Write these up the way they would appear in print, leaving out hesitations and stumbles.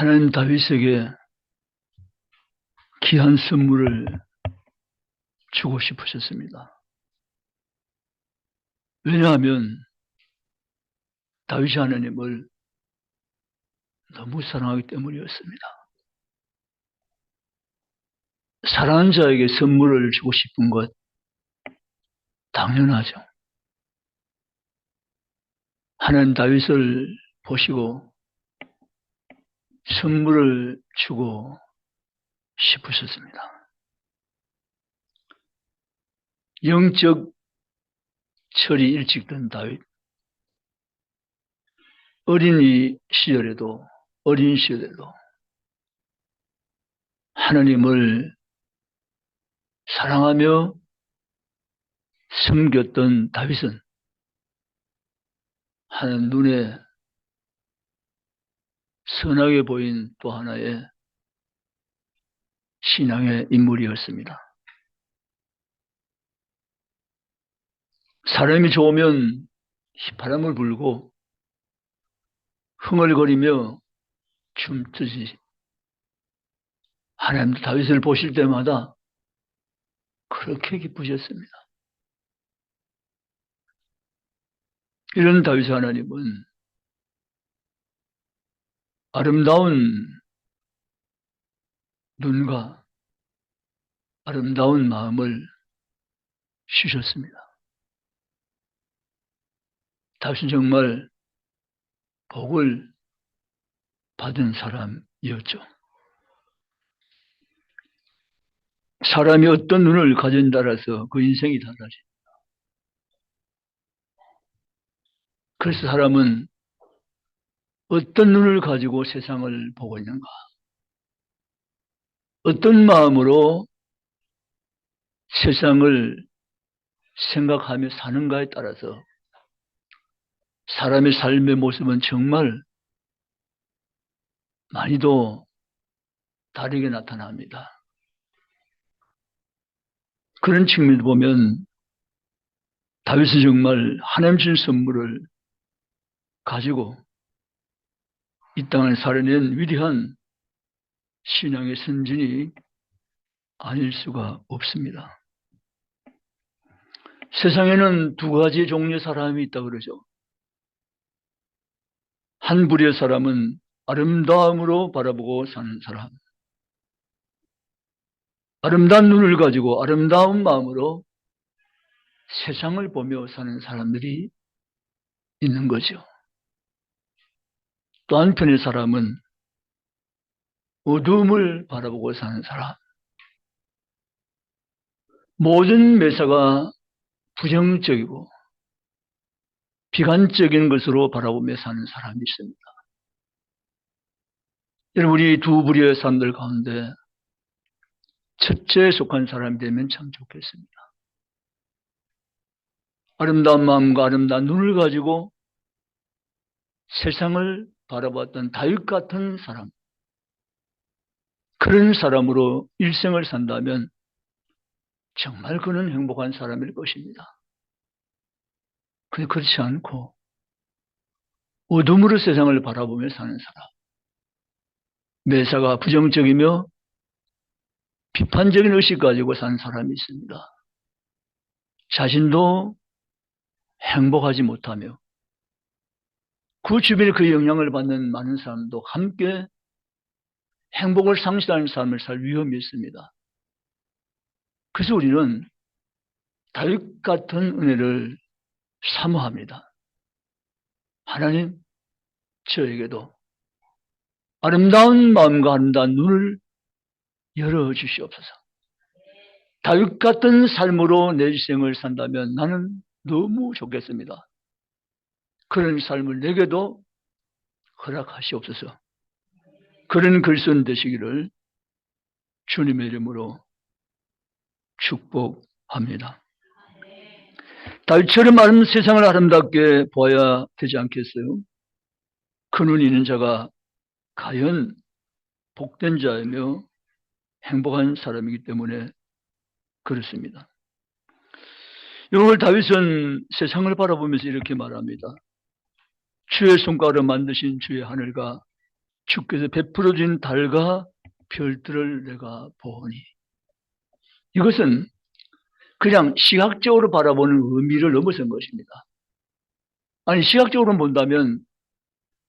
하나님 다윗에게 귀한 선물을 주고 싶으셨습니다. 왜냐하면 다윗이 하나님을 너무 사랑하기 때문이었습니다. 사랑하는 자에게 선물을 주고 싶은 것 당연하죠. 하나님 다윗을 보시고 선물을 주고 싶으셨습니다. 영적 철이 일찍 든 다윗, 어린 시절에도 하나님을 사랑하며 섬겼던 다윗은 하나님 눈에 선하게 보인 또 하나의 신앙의 인물이었습니다. 사람이 좋으면 휘파람을 불고 흥얼거리며 춤추지. 하나님도 다윗을 보실 때마다 그렇게 기쁘셨습니다. 이런 다윗 하나님은 아름다운 눈과 아름다운 마음을 주셨습니다. 다윗은 정말 복을 받은 사람이었죠. 사람이 어떤 눈을 가진 따라서 그 인생이 달라집니다. 그래서 사람은 어떤 눈을 가지고 세상을 보고 있는가? 어떤 마음으로 세상을 생각하며 사는가에 따라서 사람의 삶의 모습은 정말 많이도 다르게 나타납니다. 그런 측면을 보면 다윗은 정말 하나님 준 선물을 가지고 이 땅을 살아낸 위대한 신앙의 선진이 아닐 수가 없습니다. 세상에는 두 가지 종류의 사람이 있다고 그러죠. 한 부류의 사람은 아름다움으로 바라보고 사는 사람. 아름다운 눈을 가지고 아름다운 마음으로 세상을 보며 사는 사람들이 있는 거죠. 또 한편의 사람은 어둠을 바라보고 사는 사람. 모든 매사가 부정적이고 비관적인 것으로 바라보며 사는 사람이 있습니다. 우리 두 부류의 사람들 가운데 첫째에 속한 사람이 되면 참 좋겠습니다. 아름다운 마음과 아름다운 눈을 가지고 세상을 바라봤던 다윗 같은 사람, 그런 사람으로 일생을 산다면 정말 그는 행복한 사람일 것입니다. 그런데 그렇지 않고 어둠으로 세상을 바라보며 사는 사람, 매사가 부정적이며 비판적인 의식 가지고 사는 사람이 있습니다. 자신도 행복하지 못하며 그 주변에 그 영향을 받는 많은 사람도 함께 행복을 상실하는 삶을 살 위험이 있습니다. 그래서 우리는 다윗 같은 은혜를 사모합니다. 하나님, 저에게도 아름다운 마음과 아름다운 눈을 열어주시옵소서. 다윗 같은 삶으로 내 인생을 산다면 나는 너무 좋겠습니다. 그런 삶을 내게도 허락하시옵소서. 그런 글쓴 되시기를 주님의 이름으로 축복합니다. 다윗처럼 세상을 아름답게 보아야 되지 않겠어요? 그 눈이 있는 자가 과연 복된 자이며 행복한 사람이기 때문에 그렇습니다. 오늘 다윗은 세상을 바라보면서 이렇게 말합니다. 주의 손가락으로 만드신 주의 하늘과 주께서 베풀어 준 달과 별들을 내가 보니. 이것은 그냥 시각적으로 바라보는 의미를 넘어선 것입니다. 아니, 시각적으로 본다면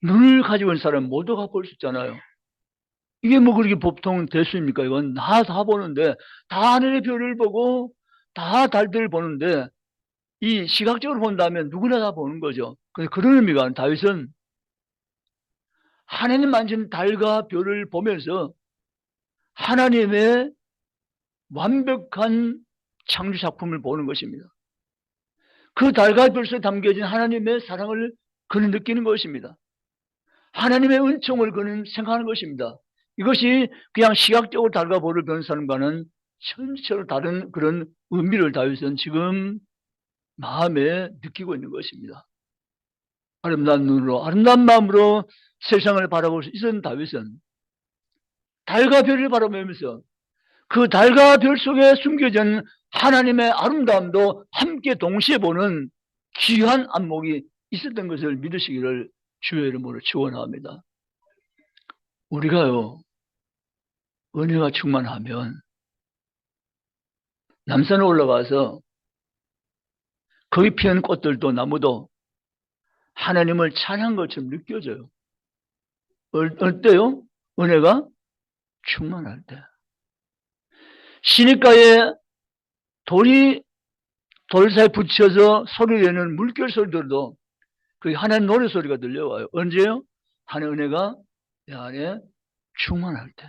눈을 가지고 있는 사람 모두가 볼 수 있잖아요. 이게 뭐 그렇게 보통 대수입니까? 이건 다 보는데, 다 하늘의 별을 보고 다 달들을 보는데, 이 시각적으로 본다면 누구나 다 보는 거죠. 그런 의미가 다윗은 하나님 만진 달과 별을 보면서 하나님의 완벽한 창조 작품을 보는 것입니다. 그 달과 별 속에 담겨진 하나님의 사랑을 그는 느끼는 것입니다. 하나님의 은총을 그는 생각하는 것입니다. 이것이 그냥 시각적으로 달과 별을 보는 사람과는 전체로 다른 그런 의미를 다윗은 지금 마음에 느끼고 있는 것입니다. 아름다운 눈으로, 아름다운 마음으로 세상을 바라볼 수 있었던 다윗은 달과 별을 바라보면서 그 달과 별 속에 숨겨진 하나님의 아름다움도 함께 동시에 보는 귀한 안목이 있었던 것을 믿으시기를 주의 이름으로 축원합니다. 우리가요, 은혜가 충만하면 남산에 올라가서 거기 피는 꽃들도 나무도 하나님을 찬양한 것처럼 느껴져요. 어때요? 은혜가 충만할 때. 시냇가에 돌 사이에 붙여서 소리 내는 물결 소리들도 그게 하나님 노래 소리가 들려와요. 언제요? 하나님 은혜가 내 안에 충만할 때.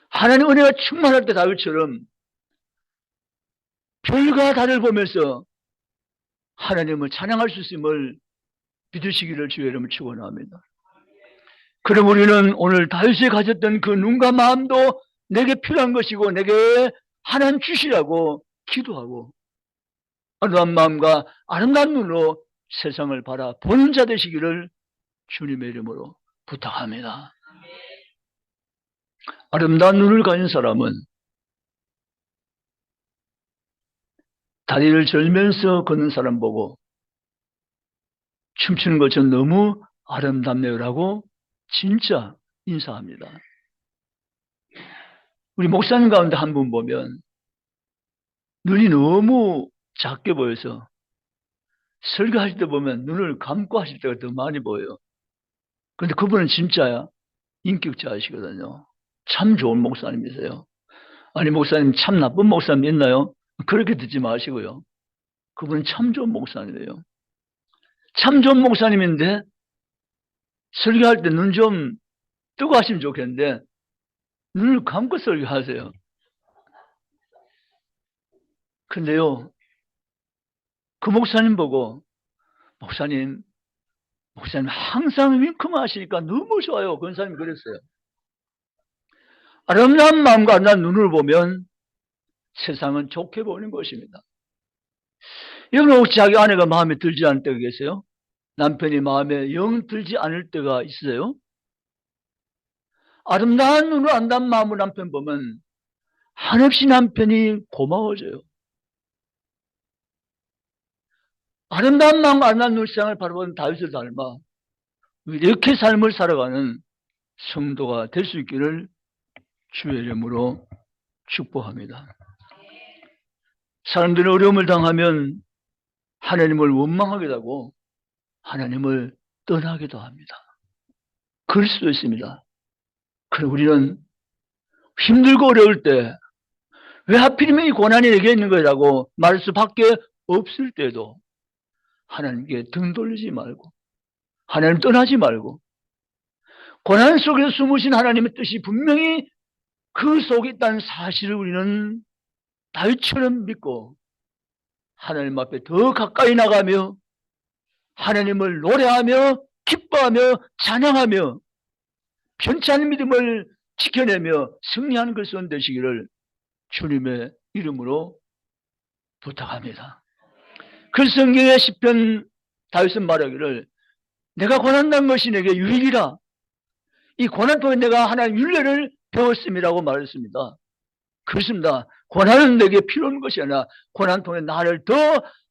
하나님 은혜가 충만할 때 다윗처럼 별과 달을 보면서 하나님을 찬양할 수 있음을 믿으시기를 주의 이름으로 축원합니다. 그럼 우리는 오늘 다윗이 가졌던 그 눈과 마음도 내게 필요한 것이고 내게 하나님 주시라고 기도하고 아름다운 마음과 아름다운 눈으로 세상을 바라보는 자 되시기를 주님의 이름으로 부탁합니다. 아름다운 눈을 가진 사람은 다리를 절면서 걷는 사람 보고 춤추는 것은 너무 아름답네요라고 진짜 인사합니다. 우리 목사님 가운데 한 분 보면 눈이 너무 작게 보여서 설교하실 때 보면 눈을 감고 하실 때가 더 많이 보여요. 그런데 그분은 진짜 인격자이시거든요. 참 좋은 목사님이세요. 아니 목사님 참 나쁜 목사님 있나요? 그렇게 듣지 마시고요. 그분은 참 좋은 목사님이에요. 참 좋은 목사님인데 설교할 때 눈 좀 뜨고 하시면 좋겠는데 눈을 감고 설교하세요. 근데요, 그 목사님 보고 목사님 항상 윙크만 하시니까 너무 좋아요. 그 사람이 그랬어요. 아름다운 마음과 아름다운 눈을 보면 세상은 좋게 보이는 것입니다. 여러분 혹시 자기 아내가 마음에 들지 않을 때가 계세요? 남편이 마음에 영 들지 않을 때가 있어요? 아름다운 눈으로 아름다운 마음으로 남편 보면 한없이 남편이 고마워져요. 아름다운 마음과 아름다운 눈상을 바라보는 다윗을 닮아 이렇게 삶을 살아가는 성도가 될 수 있기를 주의 이름으로 축복합니다. 사람들이 어려움을 당하면 하나님을 원망하기도 하고 하나님을 떠나기도 합니다. 그럴 수도 있습니다. 그럼 우리는 힘들고 어려울 때 왜 하필이면 이 고난이 내게 있는 거라고 말할 수밖에 없을 때도 하나님께 등 돌리지 말고 하나님 떠나지 말고 고난 속에서 숨으신 하나님의 뜻이 분명히 그 속에 있다는 사실을 우리는 다윗처럼 믿고 하나님 앞에 더 가까이 나가며 하나님을 노래하며 기뻐하며 찬양하며 변치 않은 믿음을 지켜내며 승리하는 그리스도인 되시기를 주님의 이름으로 부탁합니다. 그 성경의 시편 다윗은 말하기를 내가 고난당한 것이 내게 유익이라. 이 고난 통해 내가 하나님 윤례를 배웠음이라고 말했습니다. 그렇습니다. 고난은 내게 필요한 것이 아니라 고난 통해 나를 더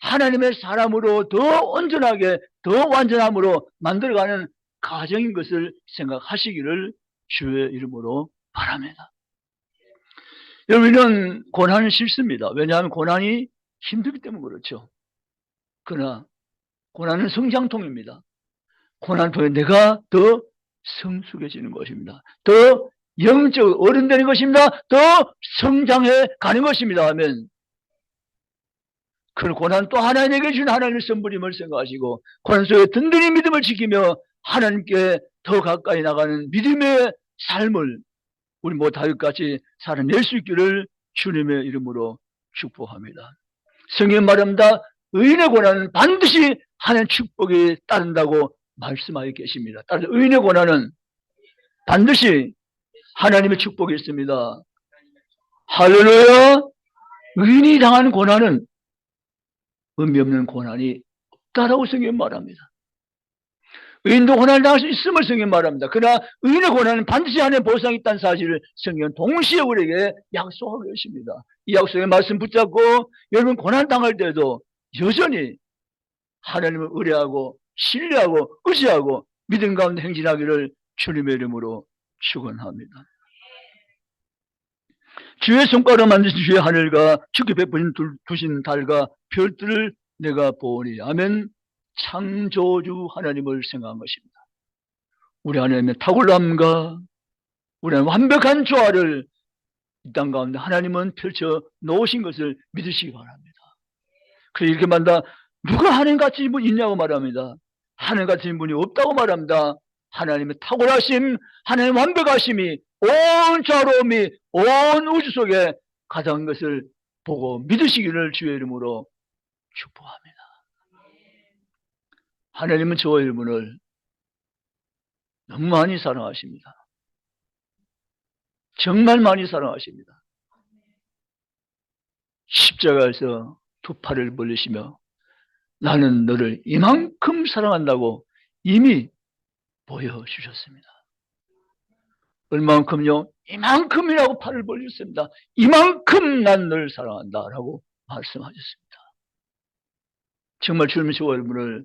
하나님의 사람으로 더 온전하게 더 완전함으로 만들어가는 가정인 것을 생각하시기를 주의 이름으로 바랍니다. 여러분, 이런 고난은 싫습니다. 왜냐하면 고난이 힘들기 때문에 그렇죠. 그러나 고난은 성장통입니다. 고난을 통해 내가 더 성숙해지는 것입니다. 더 영적 어른 되는 것입니다. 더 성장해 가는 것입니다. 하면 그 고난 또 하나님에게 준 하나님의 선물임을 생각하시고 고난 속에 든든히 믿음을 지키며 하나님께 더 가까이 나가는 믿음의 삶을 우리 모두 다윗같이 살아낼 수 있기를 주님의 이름으로 축복합니다. 성경 말합니다. 의인의 고난은 반드시 하나님의 축복이 따른다고 말씀하여 계십니다. 따라서 의인의 고난은 반드시 하나님의 축복이 있습니다. 할렐루야. 의인이 당하는 고난은 의미 없는 고난이 없다라고 성경 말합니다. 의인도 고난을 당할 수 있음을 성경 말합니다. 그러나 의인의 고난은 반드시 하나님의 보상이 있다는 사실을 성경은 동시에 우리에게 약속하고 계십니다. 이 약속의 말씀 붙잡고 여러분 고난 당할 때도 여전히 하나님을 의뢰하고 신뢰하고 의지하고 믿음 가운데 행진하기를 주님의 이름으로 축원합니다. 주의 손가락으로 만드신 주의 하늘과 주께 베푸신 두신 달과 별들을 내가 보니 하면 창조주 하나님을 생각한 것입니다. 우리 하나님의 탁월함과 우리 하나님의 완벽한 조화를 이 땅 가운데 하나님은 펼쳐 놓으신 것을 믿으시기 바랍니다. 그래서 이렇게 말한다. 누가 하나님 같은 분 있냐고 말합니다. 하나님 같은 분이 없다고 말합니다. 하나님의 탁월하심, 하나님의 완벽하심이 온 자로움이 온 우주 속에 가득한 것을 보고 믿으시기를 주의 이름으로 축복합니다. 하나님은 저와 여러분을 너무 많이 사랑하십니다. 정말 많이 사랑하십니다. 십자가에서 두 팔을 벌리시며 나는 너를 이만큼 사랑한다고 이미 보여주셨습니다. 얼마만큼요? 이만큼이라고 팔을 벌렸습니다. 이만큼 난 너를 사랑한다 라고 말씀하셨습니다. 정말 주님은 저와 여러분을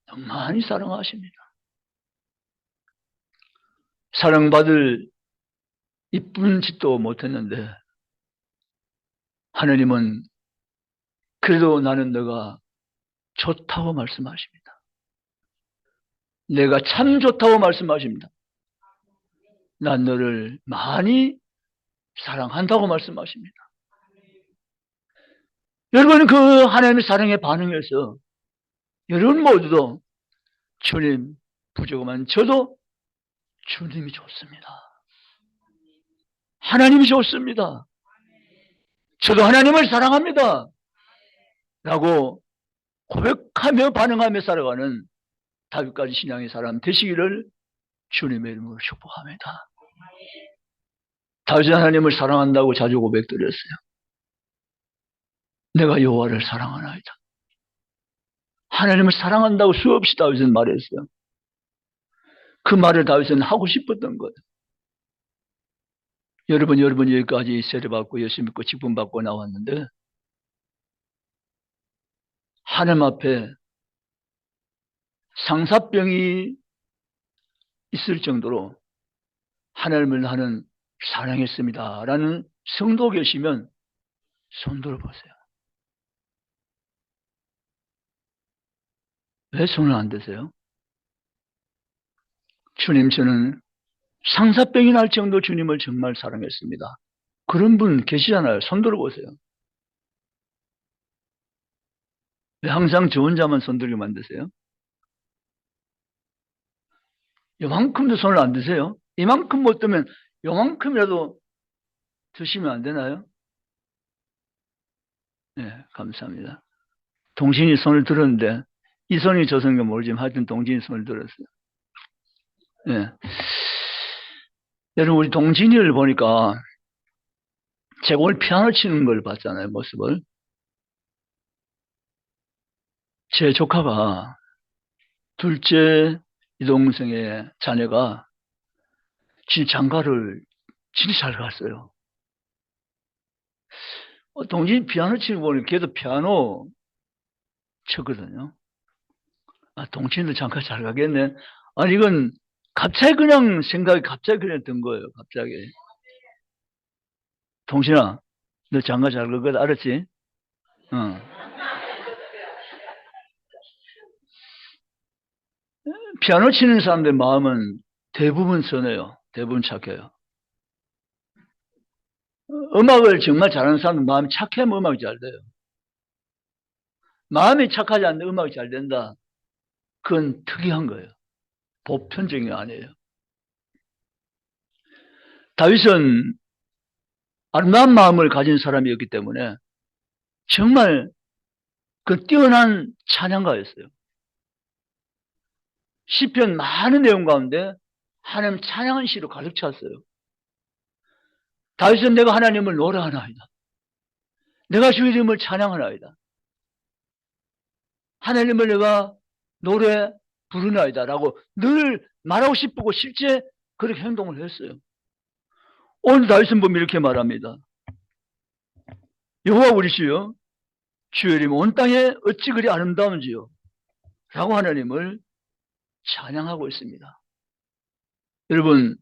너무 많이 사랑하십니다. 사랑받을 이쁜 짓도 못했는데 하나님은 그래도 나는 너가 좋다고 말씀하십니다. 내가 참 좋다고 말씀하십니다. 난 너를 많이 사랑한다고 말씀하십니다. 여러분 그 하나님의 사랑에 반응해서 여러분 모두도 주님 부족하면 저도 주님이 좋습니다. 하나님이 좋습니다. 저도 하나님을 사랑합니다. 라고 고백하며 반응하며 살아가는 다윗까지 신앙의 사람 되시기를 주님의 이름으로 축복합니다. 다윗은 하나님을 사랑한다고 자주 고백드렸어요. 내가 여호와를 사랑하나이다. 하나님을 사랑한다고 수없이 다윗은 말했어요. 그 말을 다윗은 하고 싶었던 거예요. 여러분 여기까지 세례받고 예수 믿고 직분 받고 나왔는데 하나님 앞에 상사병이 있을 정도로 하나님을 나는 사랑했습니다 라는 성도 계시면 손 들어보세요. 왜 손을 안 드세요? 주님 저는 상사병이 날 정도 주님을 정말 사랑했습니다. 그런 분 계시잖아요. 손 들어보세요. 왜 항상 저 혼자만 손 들게 만드세요? 이만큼도 손을 안 드세요? 이만큼 못 드면 요만큼이라도 드시면 안 되나요? 네, 감사합니다. 동진이 손을 들었는데 이 손이 저 손인가 모르지만 하여튼 동진이 손을 들었어요. 네. 여러분 우리 동진이를 보니까 제가 오늘 피아노 치는 걸 봤잖아요. 모습을. 제 조카가 둘째 이동생의 자녀가 진짜 장가를 진짜 잘 갔어요. 동진이 피아노 치는 거 보니 걔도 피아노 쳤거든요. 아, 동진이도 장가 잘 가겠네. 아니, 이건 갑자기 그냥 생각이 갑자기 그냥 든 거예요. 갑자기. 동신아, 너 장가 잘 걸거든. 알았지? 어. 피아노 치는 사람들 마음은 대부분 선해요. 대부분 착해요. 음악을 정말 잘하는 사람은 마음이 착하면 음악이 잘 돼요. 마음이 착하지 않는 음악이 잘 된다. 그건 특이한 거예요. 보편적인 게 아니에요. 다윗은 아름다운 마음을 가진 사람이었기 때문에 정말 그 뛰어난 찬양가였어요. 시편 많은 내용 가운데 하나님 찬양한 시로 가득 찼어요. 다윗은 내가 하나님을 노래하나이다. 내가 주 이름을 찬양하나이다. 하나님을 내가 노래 부르나이다 라고 늘 말하고 싶고 실제 그렇게 행동을 했어요. 오늘 다윗은 보면 이렇게 말합니다. 여호와 우리 주여, 주의 이름 온 땅에 어찌 그리 아름다운지요 라고 하나님을 찬양하고 있습니다. 여러분,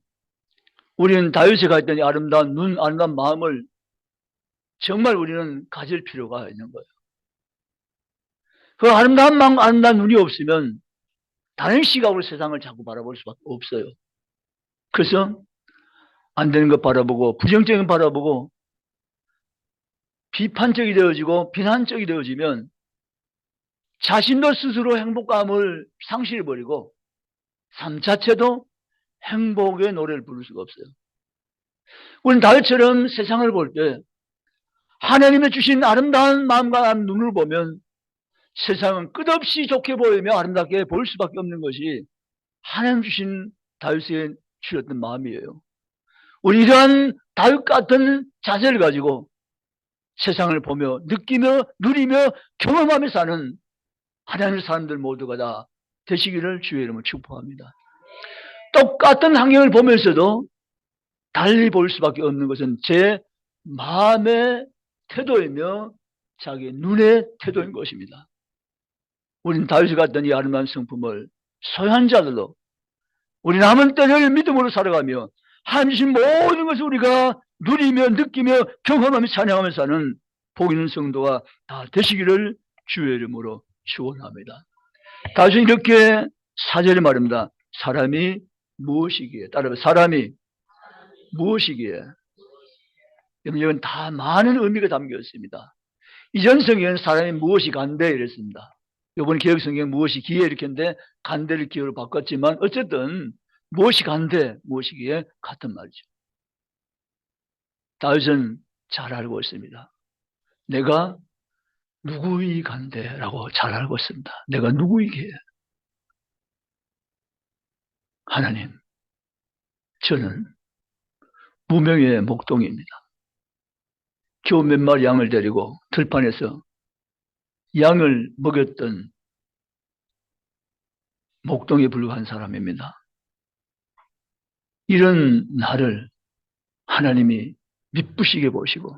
우리는 다윗이 가졌던 이 아름다운 눈, 아름다운 마음을 정말 우리는 가질 필요가 있는 거예요. 그 아름다운 마음, 아름다운 눈이 없으면 다른 시각으로 세상을 자꾸 바라볼 수밖에 없어요. 그래서 안 되는 것 바라보고 부정적인 것 바라보고 비판적이 되어지고 비난적이 되어지면 자신도 스스로 행복감을 상실해버리고 삶 자체도 행복의 노래를 부를 수가 없어요. 우리는 다윗처럼 세상을 볼 때 하나님의 주신 아름다운 마음과 눈을 보면 세상은 끝없이 좋게 보이며 아름답게 보일 수밖에 없는 것이 하나님 주신 다윗의 주셨던 마음이에요. 우리 이러한 다윗 같은 자세를 가지고 세상을 보며 느끼며 누리며 경험하며 사는 하나님의 사람들 모두가 다 되시기를 주의 이름으로 축복합니다. 똑같은 환경을 보면서도 달리 볼 수밖에 없는 것은 제 마음의 태도이며 자기 눈의 태도인 것입니다. 우리는 다윗이 갖던 이 아름다운 성품을 소유한 자들로 우리 남은 때를 믿음으로 살아가며 하나님 주신 모든 것을 우리가 누리며 느끼며 경험하며 찬양하며 사는 복 있는 성도가 다 되시기를 주의 이름으로 축원합니다. 다윗은 이렇게 4절에 말합니다. 사람이 무엇이기에, 따라서 사람이 무엇이기에. 이건 다 많은 의미가 담겨 있습니다. 이전 성경에는 사람이 무엇이 간대 이랬습니다. 이번 개혁 성경 무엇이 기에 이렇게 했는데 간대를 기어로 바꿨지만 어쨌든 무엇이 간대 무엇이기에 같은 말이죠. 다윗은 잘 알고 있습니다. 내가 누구이 간대라고 잘 알고 있습니다. 내가 누구이기에. 하나님, 저는 무명의 목동입니다. 겨우 몇 마리 양을 데리고 들판에서 양을 먹였던 목동에 불과한 사람입니다. 이런 나를 하나님이 미쁘시게 보시고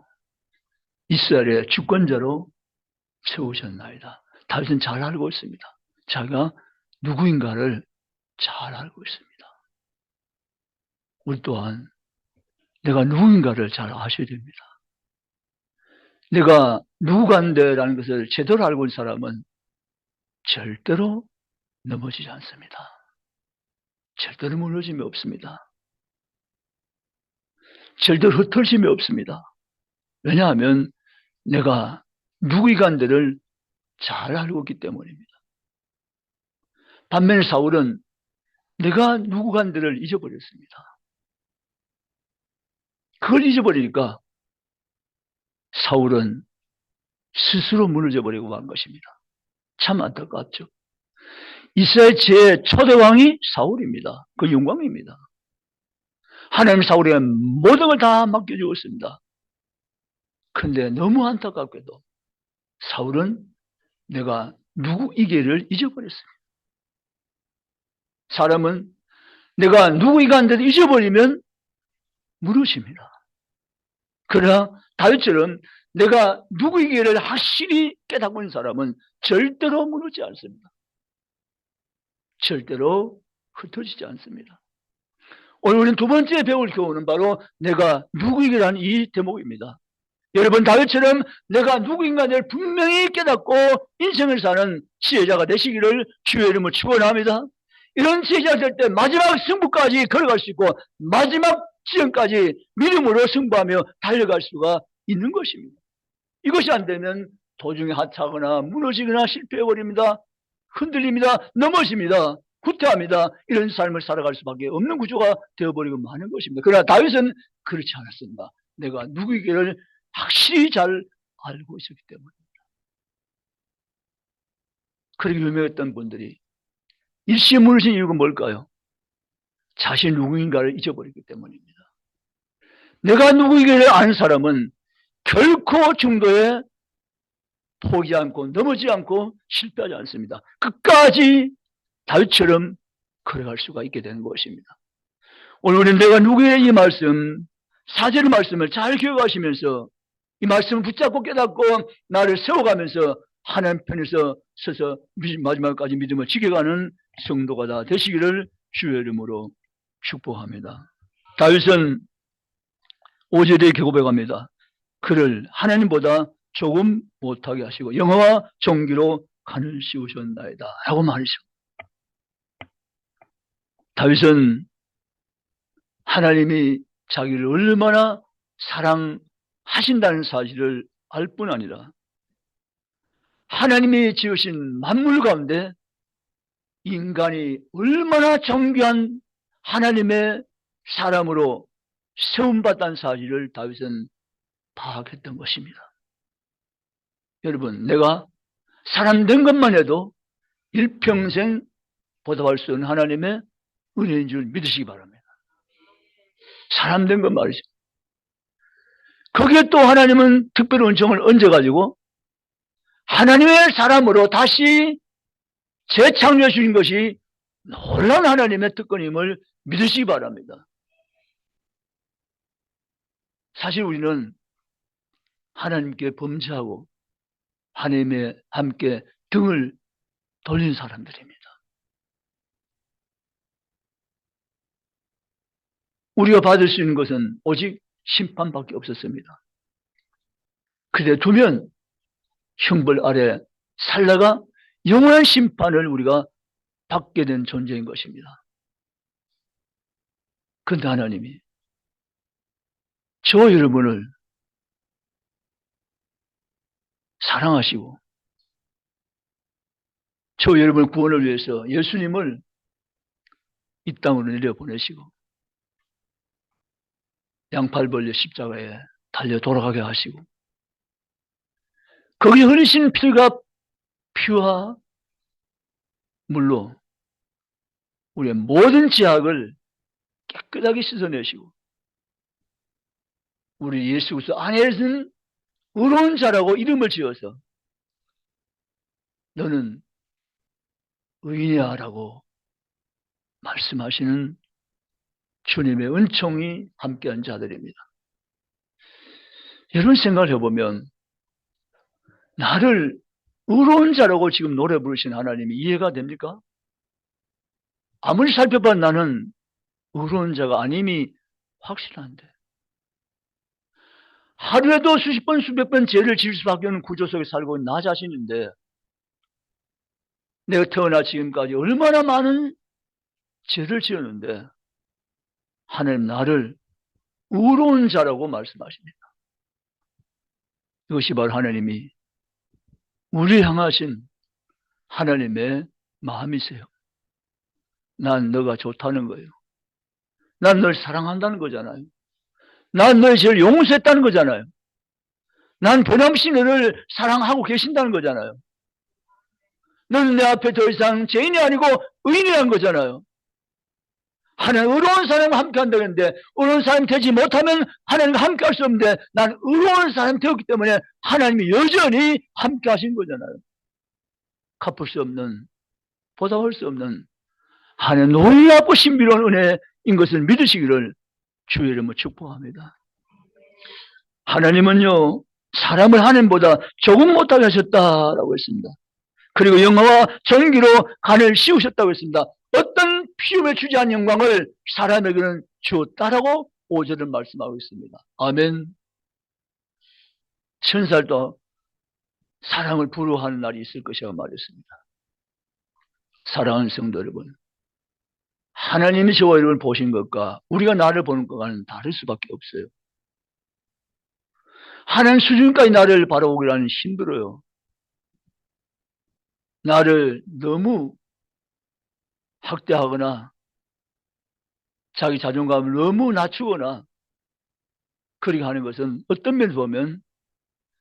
이스라엘의 주권자로 세우셨나이다. 다윗은 잘 알고 있습니다. 자기가 누구인가를 잘 알고 있습니다. 우리 또한 내가 누구인가를 잘 아셔야 됩니다. 내가 누구간데라는 것을 제대로 알고 있는 사람은 절대로 넘어지지 않습니다. 절대로 무너짐이 없습니다. 절대로 흩어짐이 없습니다. 왜냐하면 내가 누구이간데를 잘 알고 있기 때문입니다. 반면에 사울은 내가 누구간데를 잊어버렸습니다. 그걸 잊어버리니까 사울은 스스로 무너져 버리고 만 것입니다. 참 안타깝죠. 이스라엘 제 초대 왕이 사울입니다. 그 영광입니다. 하나님 사울의 모든 걸 다 맡겨주었습니다. 그런데 너무 안타깝게도 사울은 내가 누구이기를 잊어버렸어요. 사람은 내가 누구이간데도 잊어버리면 무너집니다. 그러나 다윗처럼 내가 누구이기를 확실히 깨닫고 있는 사람은 절대로 무너지지 않습니다. 절대로 흩어지지 않습니다. 오늘 우리는 두 번째 배울 교훈은 바로 내가 누구이기라는 이 대목입니다. 여러분, 다윗처럼 내가 누구인가를 분명히 깨닫고 인생을 사는 지혜자가 되시기를 주의 이름으로 축원합니다. 이런 지혜자가 될 때 마지막 승부까지 걸어갈 수 있고 마지막 지점까지 믿음으로 승부하며 달려갈 수가 있는 것입니다. 이것이 안 되면 도중에 하차하거나 무너지거나 실패해버립니다. 흔들립니다. 넘어집니다. 후퇴합니다. 이런 삶을 살아갈 수밖에 없는 구조가 되어버리고 마는 것입니다. 그러나 다윗은 그렇지 않았습니다. 내가 누구이기를 확실히 잘 알고 있었기 때문입니다. 그렇게 유명했던 분들이 일시에 무너진 이유가 뭘까요? 자신 누구인가를 잊어버리기 때문입니다. 내가 누구이기를 아는 사람은 결코 중도에 포기하지 않고 넘어지지 않고 실패하지 않습니다. 끝까지 다윗처럼 걸어갈 수가 있게 되는 것입니다. 오늘 우리는 내가 누구의 이 말씀, 4절 말씀을 잘 기억하시면서 이 말씀을 붙잡고 깨닫고 나를 세워가면서 하나님 편에서 서서 마지막까지 믿음을 지켜가는 성도가 다 되시기를 주의 이름으로 축복합니다. 다윗은 5절에 경고합니다. 그를 하나님보다 조금 못하게 하시고 영화와 정기로 간을 씌우셨나이다 라고 말이죠. 다윗은 하나님이 자기를 얼마나 사랑하신다는 사실을 알 뿐 아니라 하나님이 지으신 만물 가운데 인간이 얼마나 존귀한 하나님의 사람으로 세움받다는 사실을 다윗은 파악했던 것입니다. 여러분, 내가 사람 된 것만 해도 일평생 보답할 수 없는 하나님의 은혜인 줄 믿으시기 바랍니다. 사람 된 것 말이죠. 거기에 또 하나님은 특별한 은총을 얹어가지고 하나님의 사람으로 다시 재창조해 주신 것이 놀라운 하나님의 특권임을 믿으시기 바랍니다. 사실 우리는 하나님께 범죄하고 하나님의 함께 등을 돌린 사람들입니다. 우리가 받을 수 있는 것은 오직 심판밖에 없었습니다. 그래 두면 형벌 아래 살다가 영원한 심판을 우리가 받게 된 존재인 것입니다. 그런데 하나님이 저 여러분을 사랑하시고 저 여러분의 구원을 위해서 예수님을 이 땅으로 내려보내시고 양팔 벌려 십자가에 달려 돌아가게 하시고 거기 흐르신 피가 피와 물로 우리의 모든 죄악을 깨끗하게 씻어내시고 우리 예수 그리스도 안에서는 의로운 자라고 이름을 지어서 너는 의인이야 라고 말씀하시는 주님의 은총이 함께한 자들입니다. 여러분 생각을 해보면 나를 의로운 자라고 지금 노래 부르신 하나님이 이해가 됩니까? 아무리 살펴봐도 나는 의로운 자가 아님이 확실한데 하루에도 수십 번 수백 번 죄를 지을 수밖에 없는 구조 속에 살고 있는 나 자신인데 내가 태어나 지금까지 얼마나 많은 죄를 지었는데 하나님 나를 의로운 자라고 말씀하십니다. 이것이 바로 하나님이 우리 향하신 하나님의 마음이세요. 난 너가 좋다는 거예요. 난 널 사랑한다는 거잖아요. 난 너의 죄를 용서했다는 거잖아요. 난 변함없이 너를 사랑하고 계신다는 거잖아요. 너는 내 앞에 더 이상 죄인이 아니고 의인이라는 거잖아요. 하나님 의로운 사람과 함께 한다는데 의로운 사람이 되지 못하면 하나님과 함께 할 수 없는데 난 의로운 사람이 되었기 때문에 하나님이 여전히 함께 하신 거잖아요. 갚을 수 없는 보답할 수 없는 하나님 놀랍고 신비로운 은혜인 것을 믿으시기를 주의 이름으로 축복합니다. 하나님은요 사람을 하나님보다 조금 못하게 하셨다라고 했습니다. 그리고 영화와 전기로 간을 씌우셨다고 했습니다. 어떤 피움에 주지 않은 영광을 사람에게는 주었다라고 5절은 말씀하고 있습니다. 아멘. 천사도 사랑을 부러워하는 날이 있을 것이라고 말했습니다. 사랑하는 성도 여러분, 하나님이 저와 여러분을 보신 것과 우리가 나를 보는 것과는 다를 수밖에 없어요. 하나님 수준까지 나를 바라보기라는 힘들어요. 나를 너무 학대하거나 자기 자존감을 너무 낮추거나 그렇게 하는 것은 어떤 면에서 보면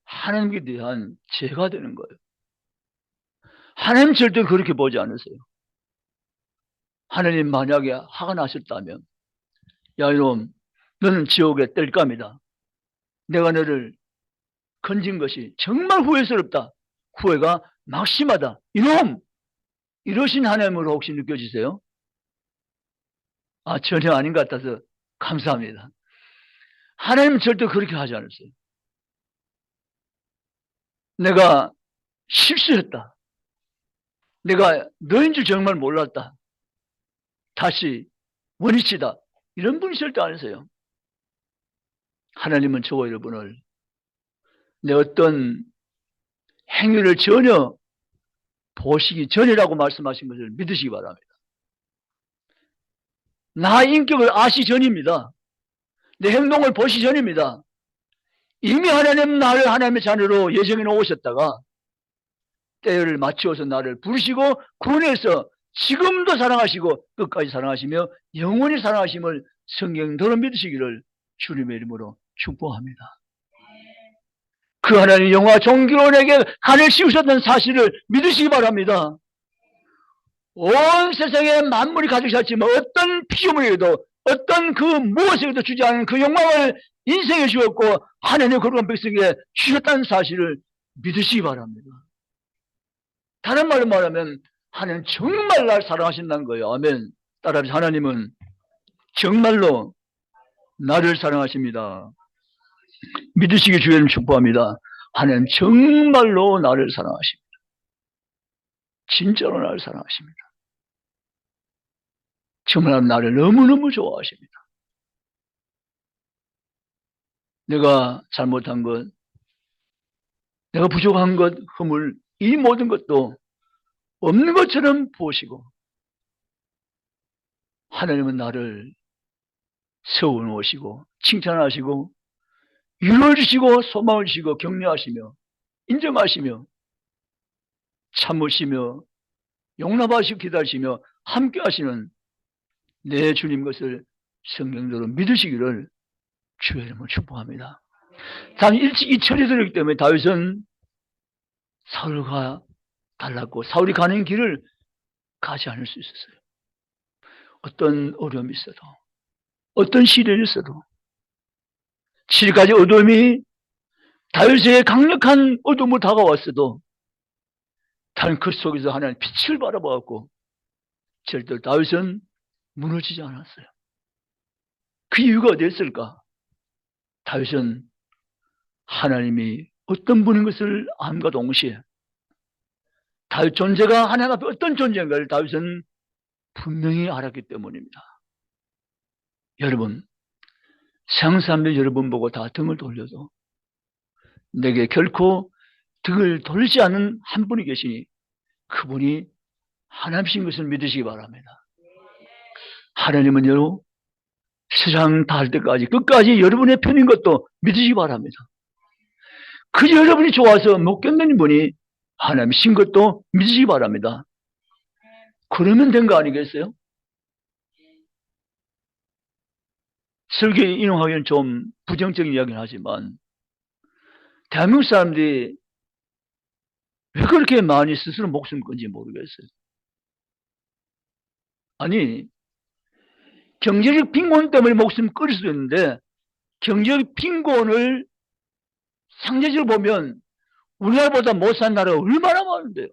하나님께 대한 죄가 되는 거예요. 하나님 절대 그렇게 보지 않으세요. 하나님 만약에 화가 나셨다면 야 이놈 너는 지옥에 뗄 감이다. 내가 너를 건진 것이 정말 후회스럽다. 후회가 막심하다. 이놈! 이러신 하나님으로 혹시 느껴지세요? 전혀 아닌 것 같아서 감사합니다. 하나님은 절대 그렇게 하지 않았어요. 내가 실수했다. 내가 너인 줄 정말 몰랐다. 다시 원위치다. 이런 분이 절대 안 하세요. 하나님은 저와 여러분을 내 어떤 행위를 전혀 보시기 전이라고 말씀하신 것을 믿으시기 바랍니다. 나 인격을 아시 전입니다. 내 행동을 보시 전입니다. 이미 하나님 나를 하나님의 자녀로 예정해 놓으셨다가 때를 맞추어서 나를 부르시고 구원해서 지금도 사랑하시고 끝까지 사랑하시며 영원히 사랑하심을 성경대로 믿으시기를 주님의 이름으로 축복합니다. 그 하나님 영화 종기론에게 간을 씌우셨던 사실을 믿으시기 바랍니다. 온 세상에 만물이 가득 찼지만 어떤 피조물에게도 어떤 그 무엇에게도 주지 않은 그 영광을 인생에 주었고 하나님의 거룩한 백성에게 주셨다는 사실을 믿으시기 바랍니다. 다른 말로 말하면 하나님 정말 날 사랑하신다는 거예요. 아멘. 따라서 하나님은 정말로 나를 사랑하십니다. 믿으시기 주의를 축복합니다. 하나님 정말로 나를 사랑하십니다. 진짜로 나를 사랑하십니다. 정말 나를 너무너무 좋아하십니다. 내가 잘못한 것, 내가 부족한 것, 허물, 이 모든 것도 없는 것처럼 보시고 하나님은 나를 세워놓으시고 칭찬하시고 위로해 주시고 소망을 주시고 격려하시며 인정하시며 참으시며 용납하시고 기다리시며 함께 하시는 내 주님 것을 성경대로 믿으시기를 주의 이름으로 축복합니다. 단 일찍이 처리되었기 때문에 다윗은 사울과 달랐고 사울이 가는 길을 가지 않을 수 있었어요. 어떤 어려움이 있어도 어떤 시련이 있어도 7가지 어둠이 다윗에게 강력한 어둠으로 다가왔어도 다른 그 속에서 하나님 빛을 바라보았고 절대로 다윗은 무너지지 않았어요. 그 이유가 어디였을까? 다윗은 하나님이 어떤 분인 것을 암과 동시에 다윗 존재가 하나님 앞에 어떤 존재인가를 다윗은 분명히 알았기 때문입니다. 여러분, 세상 사람들이 여러분 보고 다 등을 돌려도 내게 결코 등을 돌리지 않는 한 분이 계시니 그분이 하나님이신 것을 믿으시기 바랍니다. 하나님은요, 세상 다 할 때까지 끝까지 여러분의 편인 것도 믿으시기 바랍니다. 그 여러분이 좋아서 못 견디는 분이 하나님이신 것도 믿으시기 바랍니다. 그러면 된 거 아니겠어요? 설교 인용하기는 좀 부정적인 이야기는 하지만 대한민국 사람들이 왜 그렇게 많이 스스로 목숨을 건지 모르겠어요. 아니, 경제적 빈곤 때문에 목숨을 끊을 수도 있는데 경제적 빈곤을 상대적으로 보면 우리나라보다 못 산 나라가 얼마나 많은데요.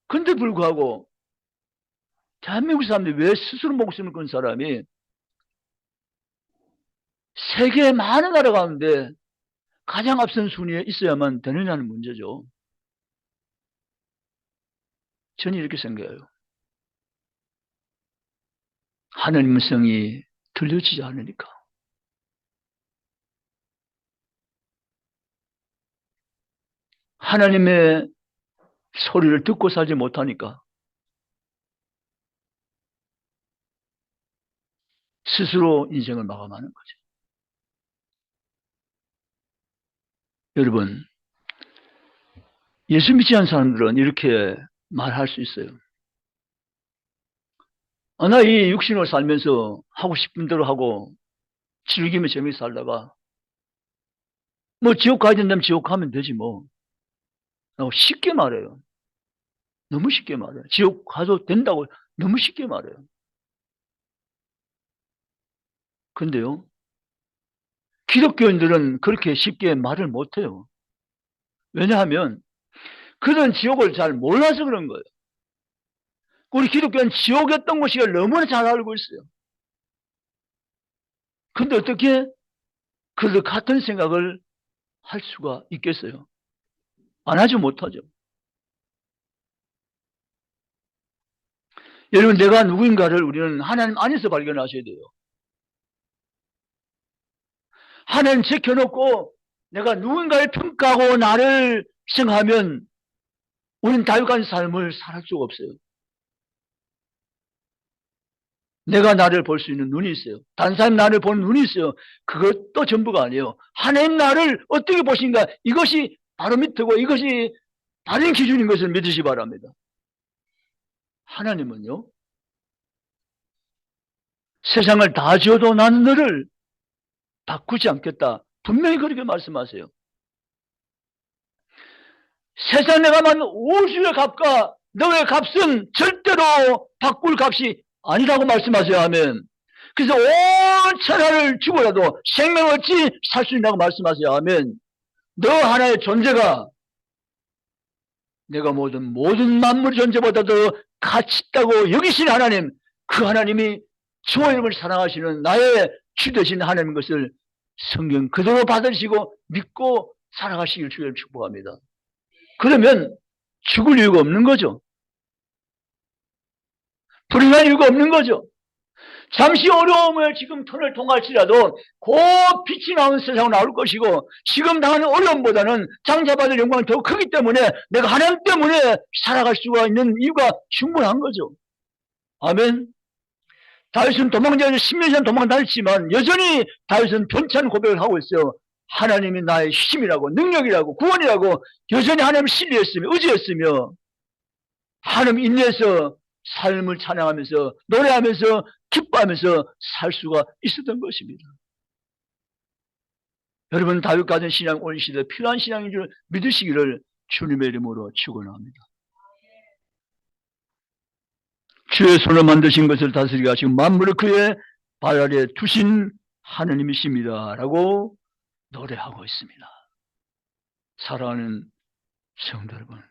그런데 불구하고 대한민국 사람들이 왜 스스로 목숨을 건 사람이 세계 많은 나라 가운데 가장 앞선 순위에 있어야만 되느냐는 문제죠. 저는 이렇게 생각해요. 하나님의 성이 들려지지 않으니까. 하나님의 소리를 듣고 살지 못하니까 스스로 인생을 마감하는 거죠. 여러분, 예수 믿지 않는 사람들은 이렇게 말할 수 있어요. 나 이 육신으로 살면서 하고 싶은 대로 하고 즐기며 재미있게 살다가 뭐 지옥 가야 된다면 지옥 가면 되지 뭐. 쉽게 말해요. 너무 쉽게 말해요. 지옥 가도 된다고 너무 쉽게 말해요. 근데요, 기독교인들은 그렇게 쉽게 말을 못해요. 왜냐하면 그들은 지옥을 잘 몰라서 그런 거예요. 우리 기독교는 지옥이었던 것이 너무나 잘 알고 있어요. 근데 어떻게 그들 같은 생각을 할 수가 있겠어요? 안 하지 못하죠. 여러분, 내가 누구인가를 우리는 하나님 안에서 발견하셔야 돼요. 하나님 지켜놓고 내가 누군가를 평가하고 나를 생각하면 우리는 다윗 같은 삶을 살 수가 없어요. 내가 나를 볼 수 있는 눈이 있어요. 다른 사람 나를 보는 눈이 있어요. 그것도 전부가 아니에요. 하나님 나를 어떻게 보신가, 이것이 바로미터고 이것이 다른 기준인 것을 믿으시기 바랍니다. 하나님은요, 세상을 다 지어도 나는 너를 바꾸지 않겠다. 분명히 그렇게 말씀하세요. 세상 내가 만든 우주의 값과 너의 값은 절대로 바꿀 값이 아니라고 말씀하세요. 하면 그래서 온 천하를 주고라도 생명 없이 살 수 있다고 말씀하세요. 하면 너 하나의 존재가 내가 모든 만물 존재보다도 가치 있다고 여기신 하나님, 그 하나님이 주의 이름을 사랑하시는 나의 주 되신 하나님인 것을 성경 그대로 받으시고 믿고 살아가시길 주님 축복합니다. 그러면 죽을 이유가 없는 거죠. 불행할 이유가 없는 거죠. 잠시 어려움을 지금 터널 통할지라도 곧 빛이 나온 세상으로 나올 것이고 지금 당하는 어려움보다는 장자받을 영광이 더 크기 때문에 내가 하나님 때문에 살아갈 수가 있는 이유가 충분한 거죠. 아멘. 다윗은 도망자에서 10년 이상 도망다녔지만 여전히 다윗은 변찬 고백을 하고 있어요. 하나님이 나의 힘이라고 능력이라고 구원이라고 여전히 하나님을 신뢰했으며 의지했으며 하나님 인내해서 삶을 찬양하면서 노래하면서 기뻐하면서 살 수가 있었던 것입니다. 여러분, 다윗 같은 신앙 오늘 시대에 필요한 신앙인 줄 믿으시기를 주님의 이름으로 축원합니다. 주의 손으로 만드신 것을 다스리게 하시고 만물을 그의 발 아래에 두신 하느님이십니다 라고 노래하고 있습니다. 사랑하는 성도 여러분,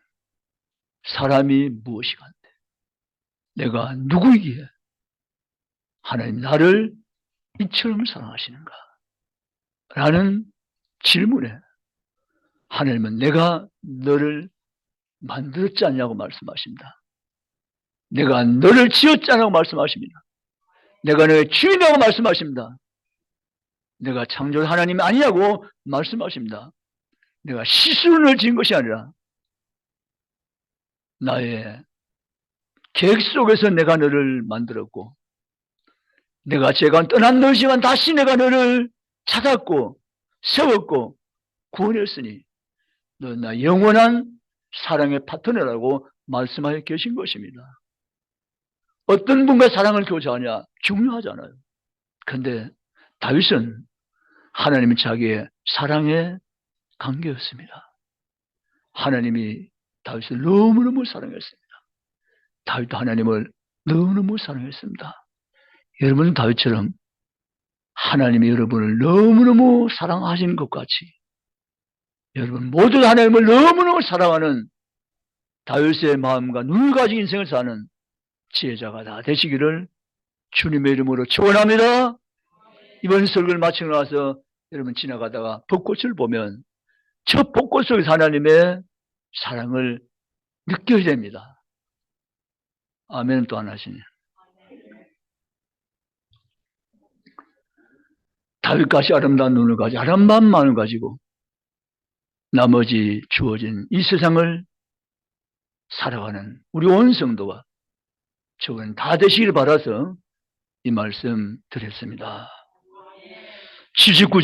사람이 무엇이간데 내가 누구이기에 하나님 나를 이처럼 사랑하시는가 라는 질문에 하나님은 내가 너를 만들었지 않냐고 말씀하십니다. 내가 너를 지었지 않냐고 말씀하십니다. 내가 너의 주인이라고 말씀하십니다. 내가 창조한 하나님이 아니냐고 말씀하십니다. 내가 시스루를 지은 것이 아니라 나의 계획 속에서 내가 너를 만들었고 내가 죄가 떠난 너 시간 다시 내가 너를 찾았고 세웠고 구원했으니 너는 나 영원한 사랑의 파트너라고 말씀하여 계신 것입니다. 어떤 분과 사랑을 교제하냐 중요하잖아요. 그런데 다윗은 하나님이 자기의 사랑의 관계였습니다. 하나님이 다윗을 너무너무 사랑했습니다. 다윗도 하나님을 너무너무 사랑했습니다. 여러분은 다윗처럼 하나님이 여러분을 너무너무 사랑하시는 것 같이 여러분 모두 하나님을 너무너무 사랑하는 다윗의 마음과 눈을 가지고 인생을 사는 지혜자가 다 되시기를 주님의 이름으로 축원합니다. 이번 설교를 마치고 나서 여러분 지나가다가 벚꽃을 보면 저 벚꽃 속에서 하나님의 사랑을 느껴야 됩니다. 아멘은 또 안 하시네. 다윗같이 아름다운 눈을 가지고 아름다운 마음을 가지고 나머지 주어진 이 세상을 살아가는 우리 온 성도가 저건 다 되시길 바라서 이 말씀 드렸습니다. 79